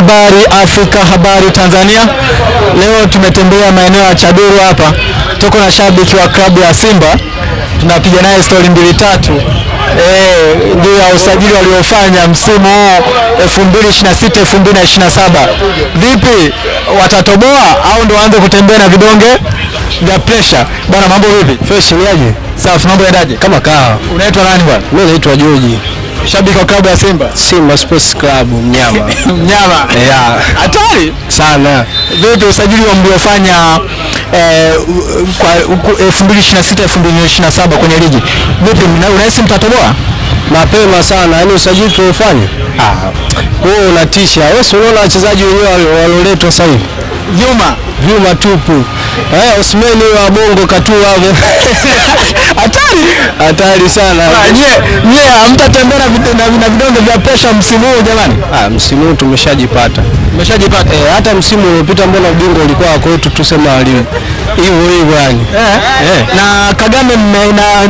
Habari Afrika, habari Tanzania. Leo tumetembea maeneo ya Chaduru hapa. Tuko na shabiki wa klabu ya Simba. Tunapiga naye story mbili tatu. Ndio ya usajili waliofanya msimu huu 2026 2027. Vipi, watatoboa au ndio waanze kutembea na vidonge vya pressure? Bwana, mambo vipi? Fresh ni aje? Safi, mambo yaendaje? Kama kawa. Unaitwa nani bwana? Mimi naitwa George. Shabiki wa klabu ya Simba. Simba Sports Club Mnyama. Mnyama. Yeah. Hatari Sana. Vipi usajili wa mliofanya kwa 2026 2027 kwenye ligi? Vipi, unahisi mtatoboa? Mapema sana, yaani usajili tuliofanya. Wewe unatisha. Wewe unaona wachezaji wenyewe walioletwa sasa hivi. Vyuma tupu. Osmani wa Bongo katua hapo. Hatari sana. Nyie hamtatembea na vidonge vya pressure msimu huu jamani? Msimu huu tumeshajipata. Hata msimu uliopita mbona ubingwa ulikuwa wako wetu, tusema hivyo yani. Na Kagame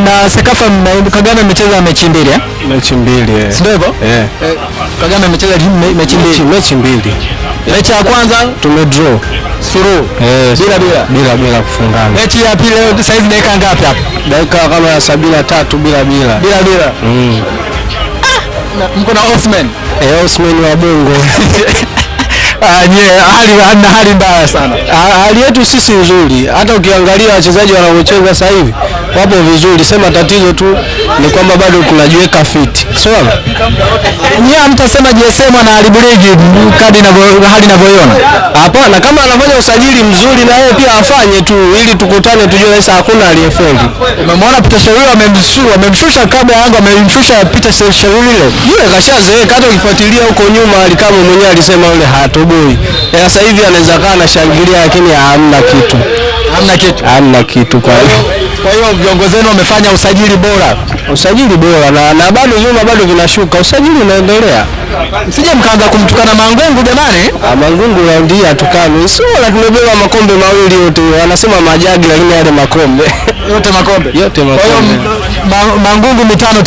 na Sekafa Kagame amecheza mechi mbili Mechi mbili si ndio hivyo? Kagame amecheza mechi mbili. Mechi ya kwanza tumedraw suru bila kufungana. Mechi ya pili sasa hivi dakika ngapi hapa? Dakika kama 73 bila. Mko na Osman wa Bongo. Hali mbaya sana. Hali yetu sisi nzuri. Hata ukiangalia wachezaji wanaocheza sasa hivi wapo vizuri. Sema tatizo tu ni kwamba bado tunajiweka fit. Sawa? Nyie mtasema JSM anaharibu ligi hali inavyoiona? Hapana, kama anafanya usajili mzuri na yeye pia afanye tu ili tukutane tujue sasa hakuna aliyefeli. Umemwona Peter Sherrill wamemshusha klabu ya Yanga, wamemshusha Peter Sherrill. Yule kashazeeka, hata ukifuatilia huko nyuma alikama mwenyewe alisema yule hatoboi. Sasa hivi anaweza kaa na shangilia lakini hamna kitu kwa hiyo viongozi wenu wamefanya usajili bora na bado nyuma bado vinashuka, usajili unaendelea. Sije mkaanza kumtukana Mangungu jamani. Mangungu raundi atukani. Sio, tumebeba makombe mawili yote. Wanasema majagi lakini yale makombe. Yote makombe. Kwa hiyo Mangungu mitano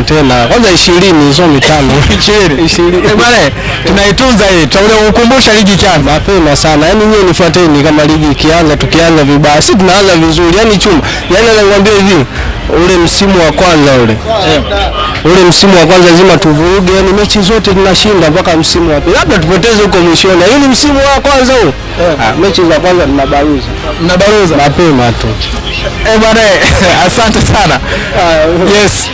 tena. Kwanza 20 sio mitano. 20. Bwana, tunaitunza hii. Tutakukumbusha ligi ikianza mapema sana. Yaani nyinyi nifuateni kama ligi ikianza, tukianza vibaya. Sisi tunaanza vizuri. Yaani chuma. Yaani nakwambia hivi, ule msimu wa kwanza lazima tuvuruge, yani mechi zote tunashinda mpaka msimu wa pili. Labda tupoteze huko mwishoni. Yaani msimu wa kwanza huo. Mechi za kwanza mnabaruza mapema tu. Bwana, asante sana. Yes.